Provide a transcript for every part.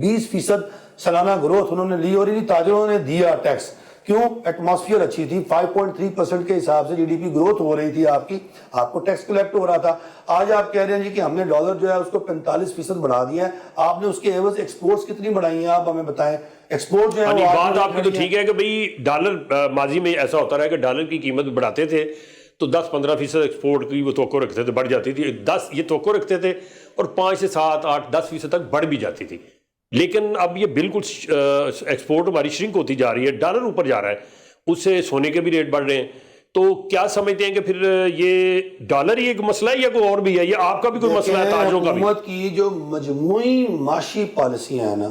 20% سالانہ گروتھ انہوں نے لی اور انہیں تاجروں نے دیا ٹیکس. کیوں؟ ایٹماسفیئر اچھی تھی, 5.3% کے حساب سے جی ڈی پی گروتھ ہو رہی تھی آپ کی, آپ کو ٹیکس کلیکٹ ہو رہا تھا. آج آپ کہہ رہے ہیں جی کہ ہم نے ڈالر جو ہے اس کو 45% بڑھا دیا ہے. آپ نے اس کے عوض ایکسپورٹس کتنی بڑھائی ہیں آپ ہمیں بتائیں. ایکسپورٹ جو ہے بات آپ کی تو ٹھیک ہے کہ بھئی ڈالر ماضی میں ایسا ہوتا رہا کہ ڈالر کی قیمت بڑھاتے تھے تو 10-15% ایکسپورٹ کی وہ توقع رکھتے تھے, بڑھ جاتی تھی. 10 یہ توقع رکھتے تھے اور 5 سے 7, 8, 10% تک بڑھ بھی جاتی تھی. لیکن اب یہ بالکل ایکسپورٹ ہماری شرنک ہوتی جا رہی ہے, ڈالر اوپر جا رہا ہے, اس سے سونے کے بھی ریٹ بڑھ رہے ہیں. تو کیا سمجھتے ہیں کہ پھر یہ ڈالر ہی ایک مسئلہ ہے یا کوئی اور بھی ہے, یا آپ کا بھی کوئی مسئلہ ہے, تاجروں کا بھی؟ حکومت کی جو مجموعی معاشی پالیسیاں ہیں نا,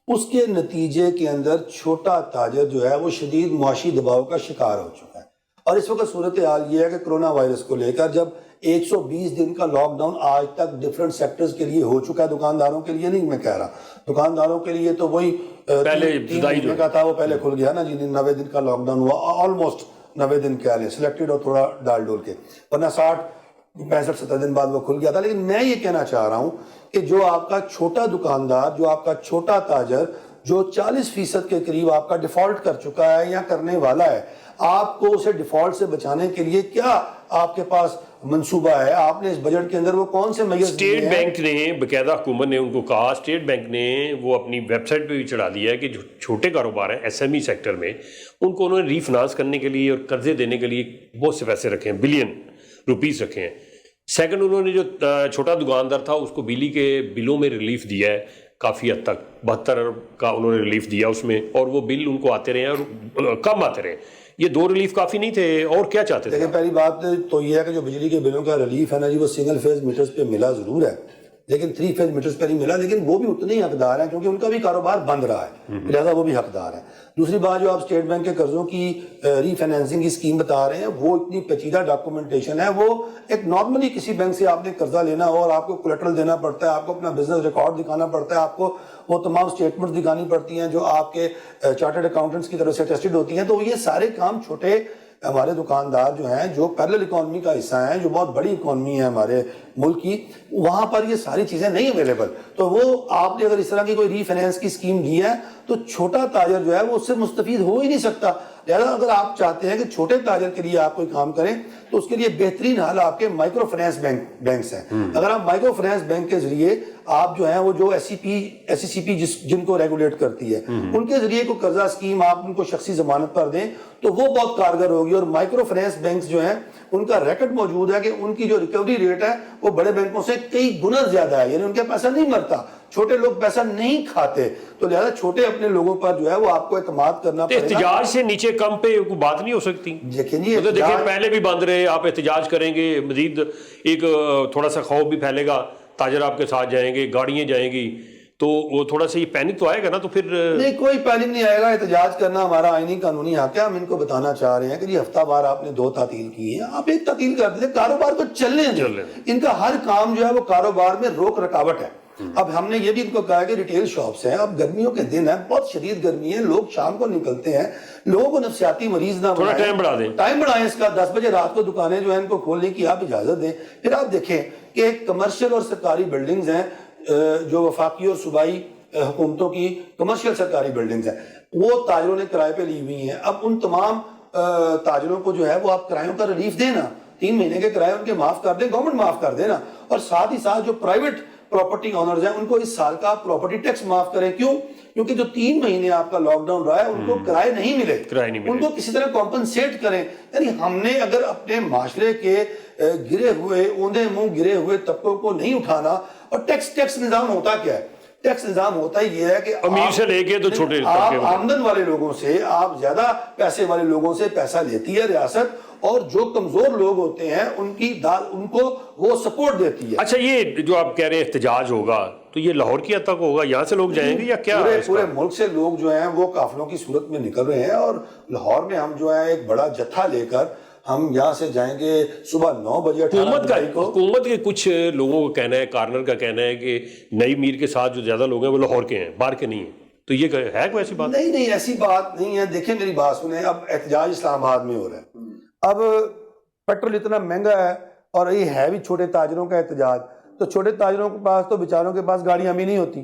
اس کے نتیجے کے اندر چھوٹا تاجر جو ہے وہ شدید معاشی دباؤ کا شکار ہو چکا ہے. اور اس وقت صورتحال یہ ہے کہ کرونا وائرس کو لے کر جب 120 دن کا لاک ڈاؤن آج تک ڈیفرنٹ سیکٹرز کے لیے ہو چکا ہے, دکانداروں کے لیے نہیں میں کہہ رہا, دکانداروں کے لیے تو وہی پہلے 3 مہینے کا تھا, وہ پہلے کھل گیا نا جی, 90 دن کا لاک ڈاؤن ہوا, آلموسٹ 90 دن کہہ لیں سلیکٹڈ اور تھوڑا ڈال ڈول کے, ورنہ 60-65-70 دن بعد وہ کھل گیا تھا. لیکن میں یہ کہنا چاہ رہا ہوں کہ جو آپ کا چھوٹا دکاندار, جو آپ کا چھوٹا تاجر, جو 40% کے قریب آپ کا ڈیفالٹ کر چکا ہے یا کرنے والا ہے, آپ کو اسے ڈیفالٹ سے بچانے کے لیے کیا آپ کے پاس منصوبہ ہے؟ آپ نے اس بجٹ کے اندر وہ کون سے میجرز دیے ہیں؟ اسٹیٹ بینک نے باقاعدہ حکومت نے ان کو کہا, اسٹیٹ بینک نے وہ اپنی ویب سائٹ پہ بھی چڑھا دیا ہے کہ جو چھوٹے کاروبار ہیں ایس ایم ای سیکٹر میں, ان کو انہوں نے ری فنانس کرنے کے لیے اور قرضے دینے کے لیے بہت سے پیسے رکھے ہیں, بلین روپیز رکھے ہیں. سیکنڈ, انہوں نے جو چھوٹا دکاندار تھا اس کو بجلی کے بلوں میں ریلیف دیا ہے کافی حد تک, 72 ارب کا انہوں نے ریلیف دیا اس میں, اور وہ بل ان کو آتے رہے اور کم آتے رہے. یہ 2 ریلیف کافی نہیں تھے, اور کیا چاہتے تھے؟ دیکھیں پہلی بات تو یہ ہے کہ جو بجلی کے بلوں کا ریلیف ہے نا جی, وہ سنگل فیز میٹرز پہ ملا ضرور ہے, لیکن 3 فیز میٹرز پہ نہیں ملا, لیکن وہ بھی اتنے ہی حقدار ہیں کیونکہ ان کا بھی کاروبار بند رہا ہے, لہذا وہ بھی حقدار ہیں. دوسری بات, جو آپ اسٹیٹ بینک کے قرضوں کی ری فائنینسنگ کی اسکیم بتا رہے ہیں, وہ اتنی پیچیدہ ڈاکومنٹیشن ہے. وہ ایک نارملی کسی بینک سے آپ نے قرضہ لینا ہو اور آپ کو کولیٹرل دینا پڑتا ہے, آپ کو اپنا بزنس ریکارڈ دکھانا پڑتا ہے, آپ کو وہ تمام اسٹیٹمنٹس دکھانی پڑتی ہیں جو آپ کے چارٹرڈ اکاؤنٹنٹس کی طرف سے ٹیسٹڈ ہوتی ہیں. تو یہ سارے کام چھوٹے ہمارے دکاندار جو ہیں, جو پیرلل اکانومی کا حصہ ہیں, جو بہت بڑی اکانومی ہے ہمارے ملک کی, وہاں پر یہ ساری چیزیں نہیں اویلیبل. تو وہ آپ نے اگر اس طرح کی کوئی ری فائنینس کی اسکیم دی ہے تو چھوٹا تاجر جو ہے وہ اس سے مستفید ہو ہی نہیں سکتا. لہذا اگر آپ چاہتے ہیں کہ چھوٹے تاجر کے لیے آپ کوئی کام کریں تو اس کے لیے بہترین حل آپ کے مائکرو فائنینس بینکس ہیں. اگر آپ مائکرو فائنینس بینک کے ذریعے آپ جو ہیں وہ جو ایس سی پی جن کو ریگولیٹ کرتی ہے, ان کے ذریعے کوئی قرضہ اسکیم آپ ان کو شخصی ضمانت پر دیں تو وہ بہت کارگر ہوگی. اور مائکرو فائنینس بینکس جو ہیں ان کا ریکارڈ موجود ہے کہ ان کی جو ریکوری ریٹ ہے وہ بڑے بینکوں سے کئی گنا زیادہ ہے, یعنی ان کے پیسہ نہیں مرتا, چھوٹے لوگ پیسہ نہیں کھاتے. تو لہذا چھوٹے اپنے لوگوں پر جو ہے وہ آپ کو اعتماد کرنا پڑے گا. احتجاج سے نیچے کم پہ کوئی بات نہیں ہو سکتی؟ دیکھیں پہلے بھی بند رہے, آپ احتجاج کریں گے, مزید ایک تھوڑا سا خوف بھی پھیلے گا, تاجر آپ کے ساتھ جائیں گے, گاڑیاں جائیں گی, تو وہ تھوڑا سا یہ پینک تو آئے گا نا. تو پھر نہیں, کوئی پینک نہیں آئے گا. احتجاج کرنا ہمارا آئینی قانونی حق ہے. ہم ان کو بتانا چاہ رہے ہیں کہ جی ہفتہ وار آپ نے 2 تعطیل کی ہیں, آپ ایک تعطیل کر دیتے, کاروبار کو چلنے دیں. ان کا ہر کام جو ہے وہ کاروبار میں روک رکاوٹ ہے. اب ہم نے یہ بھی ان کو کہا کہ ریٹیل شاپس ہیں, اب گرمیوں کے دن ہیں, بہت شدید گرمی ہے, لوگ شام کو نکلتے ہیں, لوگوں کو نفسیاتی مریض نہ تھوڑا ٹائم بڑھا دیں, ٹائم بڑھائیں اس کا. 10 بجے رات کو دکانیں جو ہیں ان کو کھولنے کی آپ اجازت دیں. پھر آپ دیکھیں کہ کمرشل اور سرکاری بلڈنگز ہیں جو وفاقی اور صوبائی حکومتوں کی کمرشل سرکاری بلڈنگز ہیں, وہ تاجروں نے کرائے پہ لی ہوئی ہیں. اب ان تمام تاجروں کو جو ہے وہ آپ کرایوں کا ریلیف دیں نا, 3 مہینے کے کرائے ان کے معاف کر دیں, گورنمنٹ معاف کر دے نا. اور ساتھ ہی ساتھ جو پرائیویٹ پراپرٹی آنرز ہیں ان کو اس سال کا پراپرٹی ٹیکس معاف کریں. کیوں؟ کیونکہ جو 3 مہینے آپ کا لاک ڈاؤن رہا ہے ان کو کرائے نہیں ملے, ان کو کسی طرح کمپنسیٹ کریں. یعنی ہم نے اگر اپنے معاشرے کے گرے ہوئے اوندے منہ گرے ہوئے طبقوں کو نہیں اٹھانا, اور ٹیکس نظام ہوتا کیا ہے؟ ٹیکس نظام ہوتا ہی یہ ہے کہ امیر سے لے کے تو چھوٹے آپ آمدن والے لوگوں سے, آپ زیادہ پیسے والے لوگوں سے پیسہ لیتی ہے ریاست, اور جو کمزور لوگ ہوتے ہیں ان کو وہ سپورٹ دیتی ہے. اچھا, یہ جو آپ کہہ رہے ہیں احتجاج ہوگا تو یہ لاہور کی حد تک ہوگا, یہاں سے لوگ جائیں گے یا کیا؟ پورے ملک سے لوگ جو ہیں وہ قافلوں کی صورت میں نکل رہے ہیں, اور لاہور میں ہم جو ہے ایک بڑا جتھا لے کر ہم یہاں سے جائیں گے صبح 9 بجے. حکومت کے کچھ لوگوں کا کہنا ہے, کارنر کا کہنا ہے کہ نئی میر کے ساتھ جو زیادہ لوگ ہیں وہ لاہور کے ہیں, باہر کے نہیں ہیں. تو یہ ہے کوئی ایسی بات؟ نہیں, ایسی بات نہیں ہے. دیکھیں میری بات سنیں, اب احتجاج اسلام آباد میں ہو رہا ہے, اب پیٹرول اتنا مہنگا ہے, اور یہ ہے بھی چھوٹے تاجروں کا احتجاج, تو چھوٹے تاجروں کے پاس تو بیچاروں کے پاس گاڑیاں بھی نہیں ہوتی.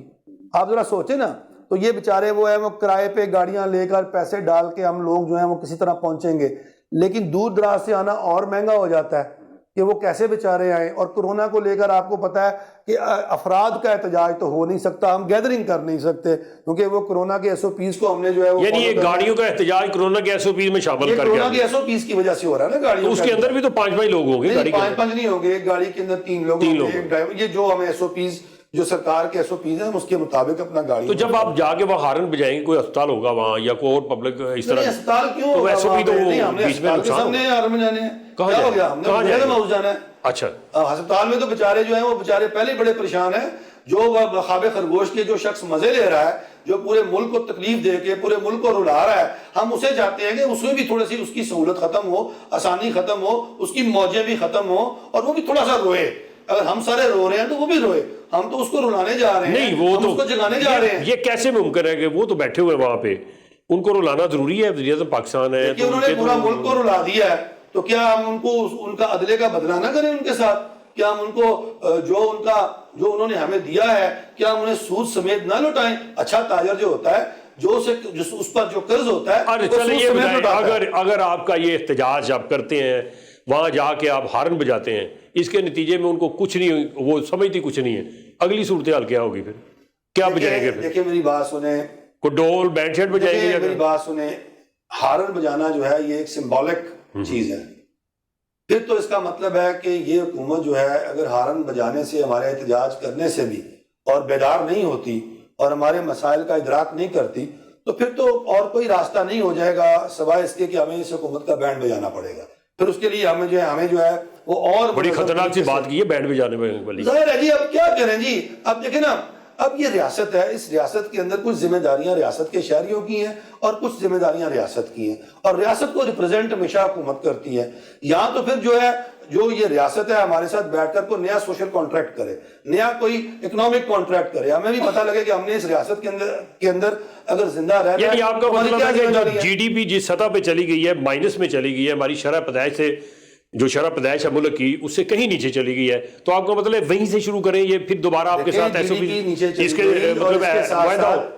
آپ ذرا سوچیں نا, تو یہ بیچارے وہ ہیں وہ کرائے پہ گاڑیاں لے کر پیسے ڈال کے ہم لوگ جو ہیں وہ کسی طرح پہنچیں گے، لیکن دور دراز سے آنا اور مہنگا ہو جاتا ہے کہ وہ کیسے بیچارے آئیں. اور کورونا کو لے کر آپ کو پتہ ہے کہ افراد کا احتجاج تو ہو نہیں سکتا، ہم گیدرنگ کر نہیں سکتے کیونکہ وہ کورونا کے SOPs کو ہم نے جو ہے وہ یعنی یہ گاڑیوں کا احتجاج کورونا کے SOPs میں شامل کر کورونا کے SOPs کی وجہ سے ہو رہا ہے نا. گاڑیوں اس کے اندر بھی تو 5 لوگ ہوں گے گاڑی کے اندر. 5 نہیں ہوں گے، ایک گاڑی کے اندر 3 لوگ ہوں گے، ایک ڈرائیور. یہ جو ہمیں SOPs جو سرکار کے SOPs ہیں اس کے مطابق اپنا گاڑی. تو جب آپ جا کے وہاں ہارن بجائیں گے، کوئی اسپتال ہوگا وہاں یا کوئی اور پبلک اس طرح؟ اسپتال کیوں ہوگا؟ SOP تو ہم نے اسپتال کے سامنے ہارن بجانے ہیں. کیا ہو گیا؟ ہم نے میڈم ہاؤس جانا ہے. اچھا، ہسپتال میں تو بیچارے جو ہیں وہ بیچارے پہلے بڑے پریشان ہیں. جو خواب خرگوش کے جو شخص مزے لے رہا ہے، جو پورے ملک کو تکلیف دے کے پورے ملک کو رلا رہا ہے، ہم اسے چاہتے ہیں کہ اس میں بھی تھوڑی سی اس کی سہولت ختم ہو، آسانی ختم ہو، اس کی موجیں بھی ختم ہو اور وہ بھی تھوڑا سا روئے. اگر ہم سارے رو رہے ہیں تو وہ بھی روئے. ہم تو اس کو رلانے جا رہے ہیں، نہیں وہ ہم اس کو جگانے جا رہے ہیں. یہ کیسے ممکن ہے کہ وہ تو بیٹھے ہوئے وہاں پہ، ان کو رلانا ضروری ہے؟ وزیر اعظم پاکستان ہے کہ انہوں نے پورا ملک کو رلا دیا ہے، تو کیا ہم ان کو ان کا عدلے کا بدلہ نہ کریں ان کے ساتھ؟ کیا ہم ان کو جو انہوں نے ہمیں دیا ہے کیا ہم انہیں سود سمیت نہ لوٹائیں؟ اچھا تاجر جو ہوتا ہے اس پر جو قرض ہوتا ہے، اگر آپ کا یہ احتجاج آپ کرتے ہیں، وہاں جا کے آپ ہارن بجاتے ہیں، اس کے نتیجے میں ان کو کچھ نہیں، وہ سمجھتی کچھ نہیں ہے، اگلی صورتحال کیا ہوگی پھر؟ کیا بجائیں گے پھر؟ دیکھیں میری بات سنیں، کوئی ڈول بینڈ شیٹ بجائیں گے؟ میری بات سنیں، ہارن بجانا جو ہے یہ ایک سمبولک چیز ہے. پھر تو اس کا مطلب ہے کہ یہ حکومت جو ہے اگر ہارن بجانے سے، ہمارے احتجاج کرنے سے بھی اور بیدار نہیں ہوتی اور ہمارے مسائل کا ادراک نہیں کرتی، تو پھر تو اور کوئی راستہ نہیں ہو جائے گا سوائے اس کے کہ ہمیں اس حکومت کا بینڈ بجانا پڑے گا. پھر اس کے لیے ہمیں جو ہے وہ اور بڑی خطرناک سی بات کی ہے بینڈ بجانے میں. ظاہر ہے جی، اب کیا کریں جی. اب دیکھیں نا، اب یہ ریاست ہے، اس ریاست کے اندر کچھ ذمہ داریاں ریاست کے شہریوں کی ہیں اور کچھ ذمہ داریاں ریاست کی ہیں، اور ریاست کو ریپرزینٹ ہمیشہ حکومت کرتی ہے. یہاں تو پھر جو یہ ریاست ہے ہمارے ساتھ بیٹھ کر کوئی نیا سوشل کانٹریکٹ کرے، نیا کوئی اکنامک کانٹریکٹ کرے، ہمیں بھی پتہ لگے کہ ہم نے اس ریاست کے اندر اگر زندہ رہنا ہے. یعنی آپ کا مطلب ہے کہ GDP جس سطح پہ چلی گئی ہے، مائنس میں چلی گئی ہے، ہماری شرح پیدائش سے، جو شرح پیدائش ہے ملک کی، اس سے کہیں نیچے چلی گئی ہے، تو آپ کا مطلب ہے وہیں سے شروع کریں، یہ پھر دوبارہ آپ کے ساتھ اس کے مطلب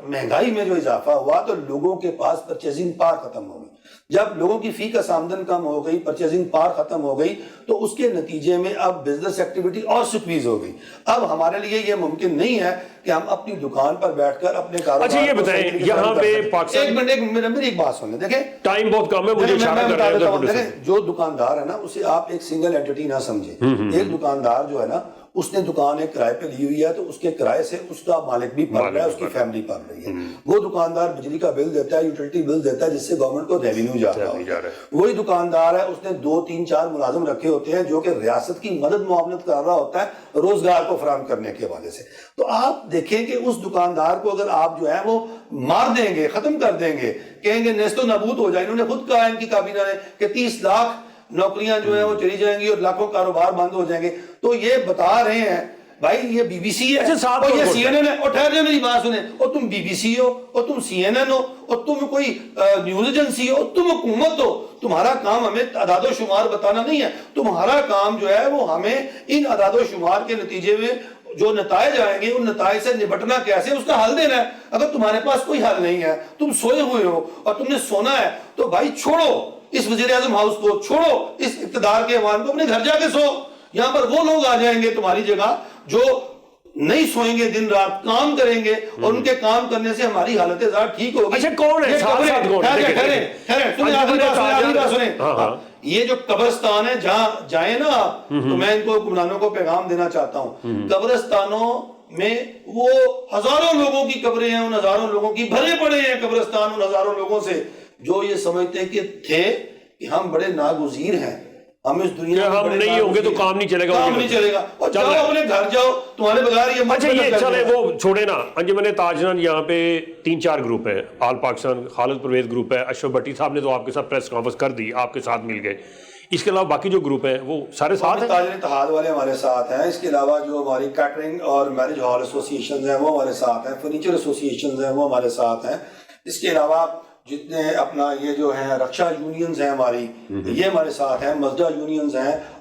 مہنگائی میں جو اضافہ ہوا تو لوگوں کے پاس پرچیزنگ پاور ختم ہو گئی. جب لوگوں کی فی کس آمدن کم ہو گئی، پرچیزنگ پاور ختم ہو گئی، تو اس کے نتیجے میں اب بزنس ایکٹیویٹی اور سکویز ہو گئی. اب ہمارے لیے یہ ممکن نہیں ہے کہ ہم اپنی دکان پر بیٹھ کر اپنے کاروبار. اچھا یہ بتائیں، یہاں پہ پاکستان، میری ایک بات سن لیں، دیکھیں ٹائم بہت کم ہے، مجھے اشارہ کر رہے ہیں. جو دکاندار ہے نا، اسے آپ ایک سنگل اینٹی نہ سمجھیں. ایک دکاندار جو ہے نا، اس نے دکان ایک کرائے پہ لی ہوئی ہے، تو اس کے کرائے سے اس کا مالک بھی پڑ رہا ہے، اس کی فیملی پڑ رہی ہے. وہ دکاندار بجلی کا بل دیتا ہے، یوٹیلٹی بل دیتا ہے، جس سے گورنمنٹ کو ریونیو جا رہا ہے. وہی دکاندار ہے، اس نے 2 3 4 ملازم رکھے ہوتے ہیں جو کہ ریاست کی مدد معاونت کر رہا ہوتا ہے روزگار کو فراہم کرنے کے حوالے سے. تو آپ دیکھیں کہ اس دکاندار کو اگر آپ جو ہے وہ مار دیں گے، ختم کر دیں گے، کہیں گے نیست و نابود ہو جائے. انہوں نے خود کہا ان کی کابینہ نے کہ 30 لاکھ نوکریاں جو ہیں وہ چلی جائیں گی اور لاکھوں کاروبار بند ہو جائیں گے. تو یہ بتا رہے ہیں بھائی، یہ BBC ہے اور یہ CNN ہے. اور ٹھہر جائے، میری بات سنیں، اور تم BBC ہو اور تم CNN ہو اور تم کوئی نیوز ایجنسی ہو اور تم حکومت ہو. تمہارا کام ہمیں اعداد و شمار بتانا نہیں ہے، تمہارا کام جو ہے وہ ہمیں ان اعداد و شمار کے نتیجے میں جو نتائج آئیں گے ان نتائج سے نبٹنا کیسے، اس کا حل دینا ہے. اگر تمہارے پاس کوئی حل نہیں ہے، تم سوئے ہوئے ہو اور تم نے سونا ہے، تو بھائی چھوڑو اس وزیر اعظم ہاؤس کو، چھوڑو اس اقتدار کے ایوان کو، اپنے گھر جا کے سو. یہاں پر وہ لوگ آ جائیں گے تمہاری جگہ جو نہیں سوئیں گے، دن رات کام کریں گے، اور ان کے کام کرنے سے ہماری حالت ذات ٹھیک ہوگی. اچھا کون ہے ساتھ کون ہے؟ یہ جو قبرستان ہے، جہاں جائیں نا آپ، تو میں ان کو حکمرانوں کو پیغام دینا چاہتا ہوں، قبرستانوں میں وہ ہزاروں لوگوں کی قبریں ہیں، ان ہزاروں لوگوں کی بھرے پڑے ہیں قبرستان ان ہزاروں لوگوں سے جو یہ سمجھتے کہ تھے کہ ہم بڑے ناگزیر ہیں، ہم اس دنیا میں ہم نہیں ہوں گے تو کام نہیں چلے گا، کام نہیں چلے گا. اور جاؤ اپنے گھر جاؤ، تمہارے بغیر یہ اچھا یہ چلے وہ چھوڑے نا. انجمن تاجران یہاں پہ 3 4 گروپ ہیں، آل پاکستان خالد پرویز گروپ ہے، اشرف بھٹی صاحب نے تو آپ کے ساتھ پریس کانفرنس کر دی، آپ کے ساتھ مل گئے. اس کے علاوہ باقی جو گروپ ہیں وہ سارے ساتھ ہیں، تاجر اتحاد والے ہمارے ساتھ ہیں. اس کے علاوہ جو ہماری کیٹرنگ اور میرج ہال ایسوسیشنز ہیں وہ ہمارے ساتھ ہیں، فرنیچر ایسوسیشنز ہیں وہ ہمارے ساتھ ہیں. اس کے علاوہ جتنے اپنا یہ جو ہیں رکشا یونینز ہیں ہماری، یہ ہمارے ساتھ ہیں، مزدہ یونینز ہیں،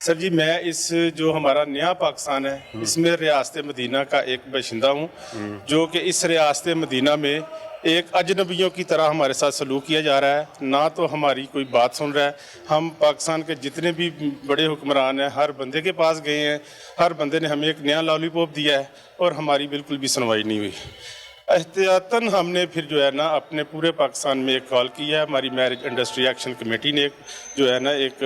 سر جی میں اس جو ہمارا نیا پاکستان ہے اس میں ریاست مدینہ کا ایک باشندہ ہوں، جو کہ اس ریاست مدینہ میں ایک اجنبیوں کی طرح ہمارے ساتھ سلوک کیا جا رہا ہے، نہ تو ہماری کوئی بات سن رہا ہے۔ ہم پاکستان کے جتنے بھی بڑے حکمران ہیں ہر بندے کے پاس گئے ہیں، ہر بندے نے ہمیں ایک نیا لالی پاپ دیا ہے اور ہماری بالکل بھی سنوائی نہیں ہوئی۔ احتیاطاً ہم نے پھر جو ہے نا اپنے پورے پاکستان میں ایک کال کیا ہے، ہماری میرج انڈسٹری ایکشن کمیٹی نے ایک جو ہے نا ایک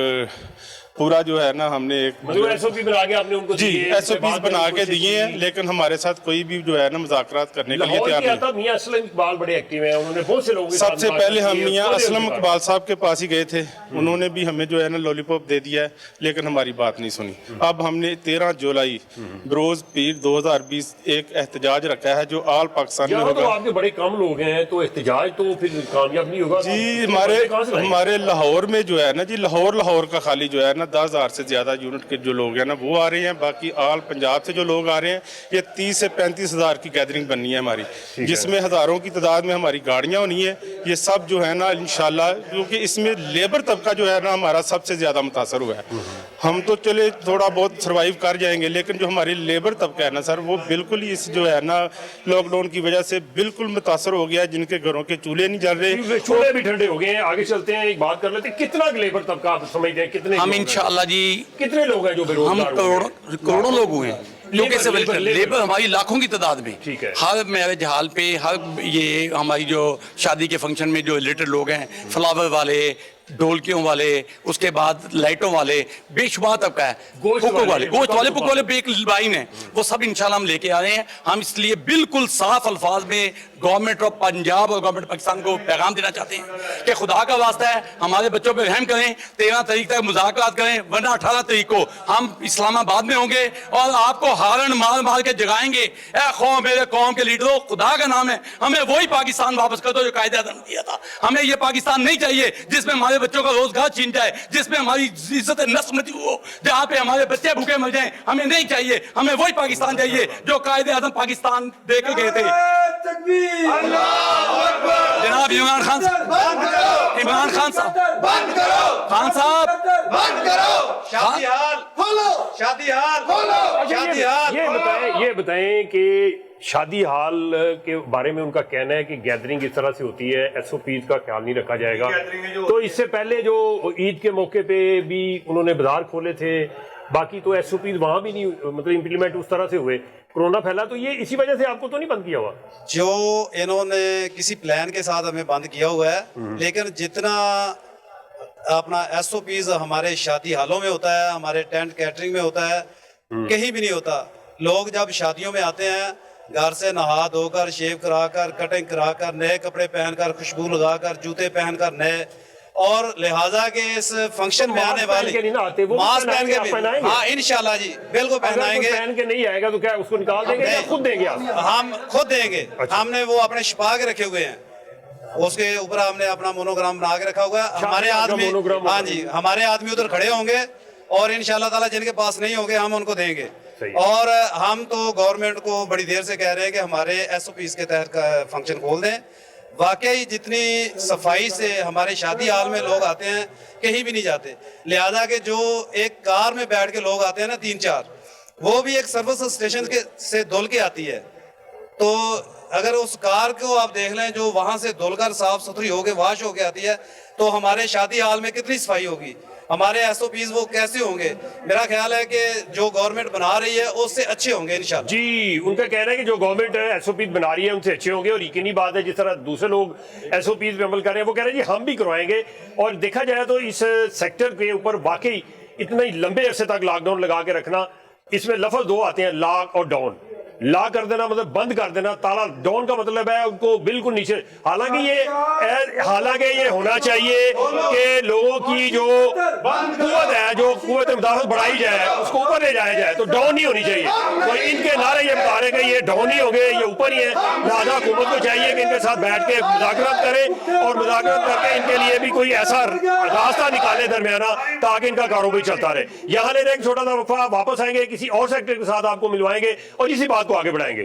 پورا جو ہے نا ہم نے ایک مطلب ایس او پی بنا کے آپ نے ان کو جی ایس او پیز بنا کے دیے ہیں، لیکن ہمارے ساتھ کوئی بھی جو ہے نا مذاکرات کرنے کے لیے لاہور تیار کے نہیں۔ آتا میاں اسلم اقبال بڑے ایکٹیو ہیں، انہوں نے بہت سے لوگوں کے سب ساتھ سے بات پہلے کی ہم ہے، میاں بڑے اسلم اقبال۔ اقبال صاحب کے پاس ہی گئے تھے، انہوں نے بھی ہمیں جو ہے نا لالی پاپ دے دیا ہے، لیکن ہماری بات نہیں سنی۔ اب ہم نے 13 جولائی بروز پیر 2020 ایک احتجاج رکھا ہے جو آل پاکستان میں یہاں تو ہوگا۔ آپ کے بڑے کم لوگ ہیں تو احتجاج تو پھر کامیاب نہیں ہوگا۔ جی کہاں سے لائیں گے؟ ہمارے لاہور میں جو ہے نا جی لاہور کا خالی جو ہے نا 10,000 سے زیادہ یونٹ کے جو لوگ ہیں نا وہ آ رہے ہیں، باقی آل پنجاب سے جو لوگ آ رہے ہیں یہ 30 سے 35 ہزار کی گیدرنگ بننی ہے ہماری، جس میں ہزاروں کی تعداد میں ہماری گاڑیاں ہونی ہے۔ یہ سب جو ہے نا انشاءاللہ کیونکہ اس میں لیبر طبقہ جو ہے نا ہمارا سب سے زیادہ متاثر ہوا ہے۔ ہم تو چلے تھوڑا بہت سروائیو کر جائیں گے، لیکن جو ہماری لیبر طبقہ ہے نا سر وہ بالکل ہی اس جو ہے نا لاک ڈاؤن کی وجہ سے بالکل متاثر ہو گیا ہے، جن کے گھروں کے چولہے نہیں جل رہے۔ چولہے بھی ٹھنڈے ہو گئے ہیں۔ آگے چلتے ہیں، ایک بات کر لیتے ہیں، کتنا لیبر طبقہ آپ سمجھتے ہیں کتنے ہم لوگ ہیں؟ انشاءاللہ جی کتنے لوگ ہیں جو بے ہم روزگار ہوئے ہیں؟ کروڑوں لوگ ہوئے ہیں جو کہ لیبر- لیبر ہماری لاکھوں کی تعداد میں ٹھیک ہے۔ ہر میرج ہال پہ ہر یہ ہماری جو شادی کے فنکشن میں جو ریلیٹڈ لوگ ہیں، فلاور والے، ڈھولکیوں والے، اس کے بعد لائٹوں والے، بے شمار طبقہ ہے، گوشت پک والے والے، پک والے بھی ایک لائن ہے، وہ سب انشاءاللہ ہم لے کے آ رہے ہیں۔ ہم اس لیے بالکل صاف الفاظ میں گورنمنٹ آف پنجاب اور گورنمنٹ پاکستان کو پیغام دینا چاہتے ہیں کہ خدا کا واسطہ ہے ہمارے بچوں پہ رحم کریں، 13 تاریخ تک مذاکرات کریں، ورنہ 18 تاریخ کو ہم اسلام آباد میں ہوں گے اور آپ کو ہارن مار کے جگائیں گے۔ اے قوم، میرے قوم کے لیڈروں، خدا کا نام ہے ہمیں وہی پاکستان واپس کر دو جو قائد اعظم نے دیا تھا۔ ہمیں یہ پاکستان نہیں چاہیے جس میں ہمارے بچوں کا روزگار چھین جائے، جس میں ہماری عزت نسل مچی ہو، جہاں پہ ہمارے بچے بھوکے مر جائیں۔ ہمیں نہیں چاہیے، ہمیں وہی پاکستان چاہیے جو قائد اعظم پاکستان دے کے گئے تھے۔ جناب عمران خان صاحب، عمران خان صاحب، خان صاحب، یہ بتائیں کہ شادی ہال کے بارے میں ان کا کہنا ہے کہ گیدرنگ اس طرح سے ہوتی ہے، ایس او پیز کا خیال نہیں رکھا جائے گا۔ تو اس سے پہلے جو عید کے موقع پہ بھی انہوں نے بازار کھولے تھے، باقی تو ایس او پیز وہاں بھی نہیں مطلب امپلیمنٹ اس طرح سے ہوئے، کرونا پھیلا، تو یہ اسی وجہ سے آپ کو تو نہیں بند کیا ہوا؟ جو انہوں نے کسی پلان کے ساتھ ہمیں بند کیا ہوا ہے، لیکن جتنا اپنا ایس او پیز ہمارے شادی ہالوں میں ہوتا ہے، ہمارے ٹینٹ کیٹرنگ میں ہوتا ہے، کہیں بھی نہیں ہوتا۔ لوگ جب شادیوں میں آتے ہیں گھر سے نہا دھو کر، شیو کرا کر، کٹنگ کرا کر، نئے کپڑے پہن کر، خوشبو لگا کر، جوتے پہن کر نئے، اور لہٰذا کہ اس فنکشن میں آنے والے ماسک پہن کے بھی، ہاں انشاءاللہ جی بالکل پہنائیں گے۔ پہن کے نہیں آئے گا تو کیا اس کو نکال دیں گے یا خود دیں گے آپ؟ ہم خود دیں گے، ہم نے وہ اپنے چھپا کے رکھے ہوئے ہیں، اس کے اوپر ہم نے اپنا مونوگرام بنا کے رکھا ہوا ہے۔ ہمارے آدمی، ہاں جی ہمارے آدمی ادھر کھڑے ہوں گے اور انشاءاللہ تعالیٰ جن کے پاس نہیں ہوں گے ہم ان کو دیں گے۔ اور ہم تو گورنمنٹ کو بڑی دیر سے کہہ رہے ہیں کہ ہمارے ایس او پیز کے تحت فنکشن کھول دیں۔ واقعی جتنی صفائی سے ہمارے شادی حال میں لوگ آتے ہیں کہیں بھی نہیں جاتے، لہذا کہ جو ایک کار میں بیٹھ کے لوگ آتے ہیں نا 3-4، وہ بھی ایک سروس اسٹیشن سے دھل کے آتی ہے، تو اگر اس کار کو آپ دیکھ لیں جو وہاں سے دھل کر صاف ستھری ہو کے واش ہو کے آتی ہے، تو ہمارے شادی حال میں کتنی صفائی ہوگی، ہمارے ایس او پیز وہ کیسے ہوں گے؟ میرا خیال ہے کہ جو گورنمنٹ بنا رہی ہے اس سے اچھے ہوں گے انشاءاللہ۔ جی، ان کا کہنا ہے کہ جو گورنمنٹ ایس او پیز بنا رہی ہے ان سے اچھے ہوں گے، اور یقینی بات ہے جس طرح دوسرے لوگ ایس او پیز پہ عمل کر رہے ہیں وہ کہہ رہے ہیں جی ہم بھی کروائیں گے۔ اور دیکھا جائے تو اس سیکٹر کے اوپر واقعی اتنا ہی لمبے عرصے تک لاک ڈاؤن لگا کے رکھنا، اس میں لفظ دو آتے ہیں، لاک اور ڈاؤن۔ لا کر دینا مطلب بند کر دینا، تالا ڈاؤن کا مطلب ہے ان کو بالکل نیچے، حالانکہ یہ ہونا چاہیے کہ لوگوں کی جو قوت ہے، جو قوت مدافعت بڑھائی جائے اس کو اوپر لے جایا جائے، تو ڈاؤن نہیں ہونی چاہیے۔ تو ان کے نعرے یہ بتا رہے ہیں کہ یہ ڈاؤن نہیں ہوں گے، یہ اوپر ہی ہے، لہٰذا حکومت کو چاہیے کہ ان کے ساتھ بیٹھ کے مذاکرات کریں اور مذاکرات کر کے ان کے لیے بھی کوئی ایسا راستہ نکالے درمیانہ تاکہ ان کا کاروبار چلتا رہے۔ یہاں لینے ایک چھوٹا سا وقفہ، واپس آئیں گے کسی اور سیکٹر کے ساتھ آپ کو ملوائیں گے اور اسی بات کو آگے بڑھائیں گے۔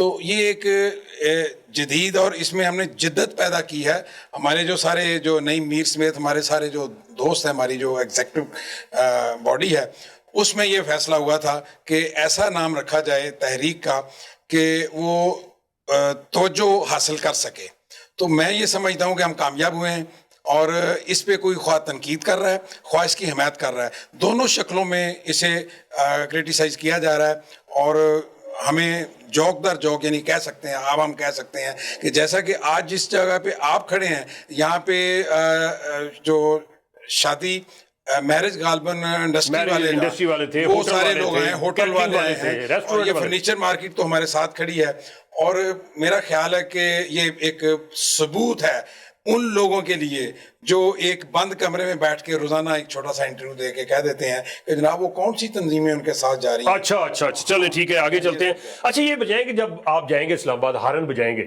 تو یہ ایک جدید اور اس میں ہم نے جدت پیدا کی ہے. ہمارے جو سارے جو نئی میر سمیت ہمارے سارے جو دوست ہیں, ہماری جو ایگزیکٹو باڈی ہے, اس میں یہ فیصلہ ہوا تھا کہ ایسا نام رکھا جائے تحریک کا کہ وہ توجہ حاصل کر سکے. تو میں یہ سمجھتا ہوں کہ ہم کامیاب ہوئے ہیں, اور اس پہ کوئی خواہ تنقید کر رہا ہے, خواہ اس کی حمایت کر رہا ہے. دونوں شکلوں میں اسے کرٹیسائز کیا جا رہا ہے, اور ہمیں جوک در جوک یعنی کہہ سکتے ہیں, اب ہم کہہ سکتے ہیں کہ جیسا کہ آج جس جگہ پہ آپ کھڑے ہیں, یہاں پہ جو شادی میرج غالباً انڈسٹری والے تھے, وہ سارے لوگ ہیں, ہوٹل والے ہیں, اور یہ فرنیچر مارکیٹ تو ہمارے ساتھ کھڑی ہے. اور میرا خیال ہے کہ یہ ایک ثبوت ہے ان لوگوں کے لیے جو ایک بند کمرے میں بیٹھ کے روزانہ ایک چھوٹا سا انٹرویو دے کے کہہ دیتے ہیں کہ جناب وہ کون سی تنظیمیں ان کے ساتھ جا رہی ہیں. اچھا چلیں ٹھیک ہے, آگے چلتے ہیں. اچھا یہ بتائیں کہ جب آپ جائیں گے اسلام آباد, ہارن بجائیں گے,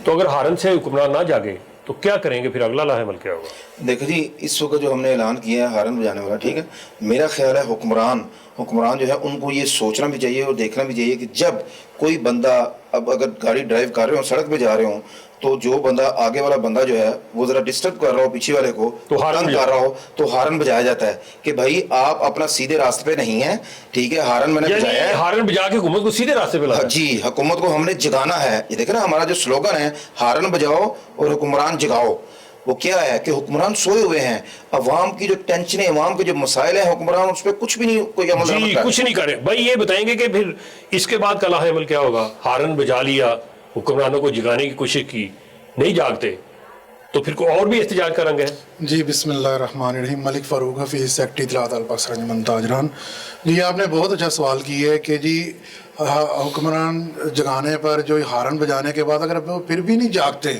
تو اگر ہارن سے حکمران نہ جاگے تو کیا کریں گے, پھر اگلا لاہ عمل کیا ہوگا؟ دیکھو جی, اس وقت جو ہم نے اعلان کیا ہے ہارن بجانے والا, ٹھیک ہے, میرا خیال ہے حکمران جو ہے ان کو یہ سوچنا بھی چاہیے اور دیکھنا بھی چاہیے کہ جب کوئی بندہ, اب اگر گاڑی ڈرائیو کر رہے ہوں, سڑک پہ جا رہے ہوں, تو جو بندہ آگے والا بندہ جو ہے وہ ذرا ڈسٹرب کر رہا ہو پیچھے والے کو, تنگ کر رہا ہو, تو ہارن بجایا جاتا ہے کہ بھائی آپ اپنا سیدھے راستے پہ نہیں ہیں, ٹھیک ہے, ہارن میں نے بجایا ہے. ہارن بجا کے حکومت کو سیدھے راستے پہ لانا. جی, حکومت کو ہم نے جگانا ہے. یہ دیکھیں نا ہمارا جو سلوگن ہے, ہارن بجاؤ اور حکمران جگاؤ. وہ کیا ہے کہ حکمران سوئے ہوئے ہیں, عوام کی جو ٹینشنیں, عوام کے جو مسائل ہیں, حکمران اس پہ کچھ بھی نہیں, کوئی عمل جی کچھ نہیں کرے. بھائی یہ بتائیں گے کہ پھر اس کے بعد کا لاہ عمل کیا ہوگا؟ ہارن بجا لیا, حکمرانوں کو جگانے کی کوشش کی, نہیں جاگتے, تو پھر کوئی اور بھی احتجاج کریں گے؟ جی بسم اللہ الرحمن الرحیم. ملک فاروق حفیظ, سیکرٹری اطلاعات الپاکستان انجمن تاجران. جی آپ نے بہت اچھا سوال کی ہے کہ جی حکمران جگانے پر جو ہارن بجانے کے بعد اگر وہ پھر بھی نہیں جاگتے,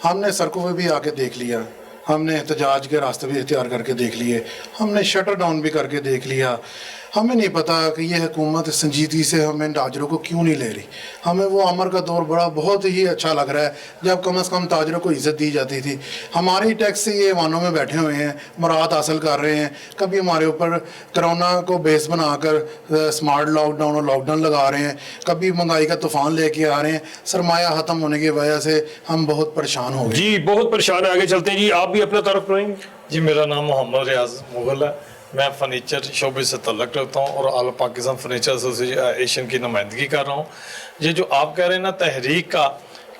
ہم نے سڑکوں پہ بھی آ کے دیکھ لیا, ہم نے احتجاج کے راستے بھی اختیار کر کے دیکھ لیے, ہم نے شٹر ڈاؤن بھی کر کے دیکھ لیا. ہمیں نہیں پتا کہ یہ حکومت سنجیدگی سے ہمیں تاجروں کو کیوں نہیں لے رہی. ہمیں وہ عمر کا دور بہت ہی اچھا لگ رہا ہے جب کم از کم تاجروں کو عزت دی جاتی تھی. ہماری ٹیکس سے یہ ایوانوں میں بیٹھے ہوئے ہیں, مراد حاصل کر رہے ہیں. کبھی ہمارے اوپر کرونا کو بیس بنا کر اسمارٹ لاک ڈاؤن اور لاک ڈاؤن لگا رہے ہیں, کبھی مہنگائی کا طوفان لے کے آ رہے ہیں. سرمایہ ختم ہونے کی وجہ سے ہم بہت پریشان ہو گئے. جی بہت پریشان ہے. آگے چلتے ہیں جی, آپ بھی اپنا تعارف کرائیں گے. جی میرا نام محمد ریاض مغل ہے, میں فرنیچر شعبے سے تعلق رکھتا ہوں اور آل پاکستان فرنیچر ایسوسی ایشن کی نمائندگی کر رہا ہوں. یہ جو آپ کہہ رہے ہیں نا تحریک کا,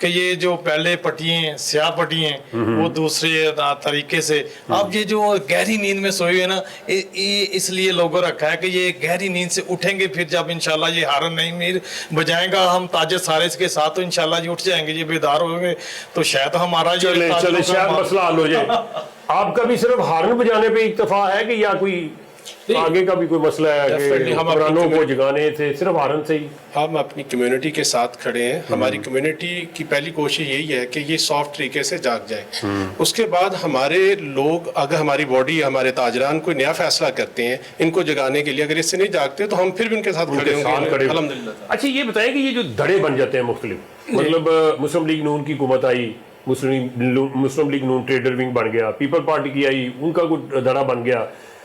کہ یہ جو پہلے پٹیاں سیاہ پٹیاں وہ دوسرے طریقے سے, اب یہ جو گہری نیند میں سوئے ہوئے نا, اس لیے لوگوں رکھا ہے کہ یہ گہری نیند سے اٹھیں گے, پھر جب انشاءاللہ یہ ہارن نہیں میر بجائیں گا ہم تاج سارے کے ساتھ, تو انشاءاللہ یہ اٹھ جائیں گے, یہ بیدار ہوں گے, تو شاید ہمارا چلے شاید مسئلہ حل ہو جائے. آپ کا بھی صرف ہارن بجانے پہ اکتفا ہے کہ یا کوئی آگے کا بھی کوئی مسئلہ ہے کہ حکمرانوں کو جگانے تھے صرف ہارن سے ہی؟ ہم اپنی کمیونٹی کے ساتھ کھڑے ہیں. ہماری کمیونٹی کی پہلی کوشش یہی ہے کہ یہ سافٹ طریقے سے جاگ جائے. اس کے بعد ہمارے لوگ, اگر ہماری باڈی, ہمارے تاجران کوئی نیا فیصلہ کرتے ہیں ان کو جگانے کے لیے, اگر اس سے نہیں جاگتے تو ہم پھر بھی ان کے ساتھ کھڑے ہوں گے الحمدللہ. اچھا یہ بتائیں کہ یہ جو دھڑے بن جاتے ہیں مختلف, مطلب مسلم لیگ نون کی حکومت آئی, مسلم لیگ نون ٹریڈر ونگ بن گیا, پیپل پارٹی کی آئی, ان کا کوئی دھڑا بن گیا,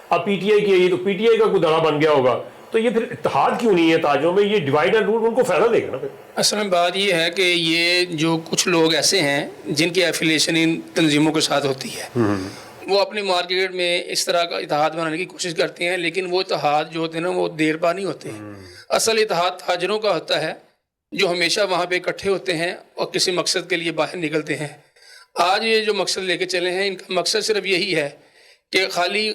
اب پی ٹی آئی کی آئی تو پی ٹی آئی کا کوئی دھڑا بن گیا ہوگا, تو یہ پھر اتحاد کیوں نہیں ہے تاجروں میں؟ یہ ڈیوائڈ اینڈ رول ان کو فائدہ دے گا نا پھر. اصل میں بات یہ ہے کہ یہ جو کچھ لوگ ایسے ہیں جن کی ایفیلیشن ان تنظیموں کے ساتھ ہوتی ہے, وہ اپنی مارکیٹ میں اس طرح کا اتحاد بنانے کی کوشش کرتے ہیں, لیکن وہ اتحاد جو ہوتے ہیں نا وہ دیر پا نہیں ہوتے. اصل اتحاد تاجروں کا ہوتا ہے جو ہمیشہ وہاں پہ اکٹھے ہوتے ہیں اور کسی مقصد کے لیے باہر نکلتے ہیں. آج یہ جو مقصد لے کے چلے ہیں, ان کا مقصد صرف یہی ہے کہ خالی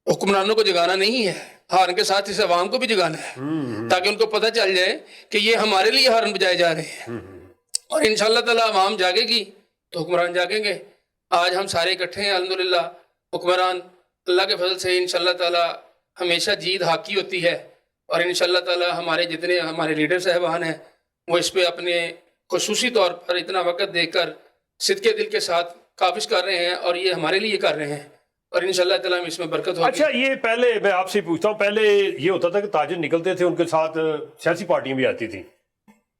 حکمرانوں کو جگانا نہیں ہے, ہارن کے ساتھ اس عوام کو بھی جگانا ہے, تاکہ ان کو پتہ چل جائے کہ یہ ہمارے لیے ہارن بجائے جا رہے ہیں. اور انشاءاللہ تعالی عوام جاگے گی تو حکمران جاگیں گے. آج ہم سارے اکٹھے ہیں الحمدللہ. حکمران اللہ کے فضل سے انشاءاللہ تعالی ہمیشہ جیت حاکی ہوتی ہے, اور انشاءاللہ تعالی ہمارے جتنے ہمارے لیڈر صاحبان ہیں وہ اس پہ اپنے خصوصی طور پر اتنا وقت دے کر صدقے دل کے ساتھ کاوش کر رہے ہیں, اور یہ ہمارے لیے کر رہے ہیں, اور انشاءاللہ تعالی ہم اس میں برکت ہوگی. اچھا یہ پہلے میں آپ سے پوچھتا ہوں, پہلے یہ ہوتا تھا کہ تاجر نکلتے تھے, ان کے ساتھ سیاسی پارٹیاں بھی آتی تھیں,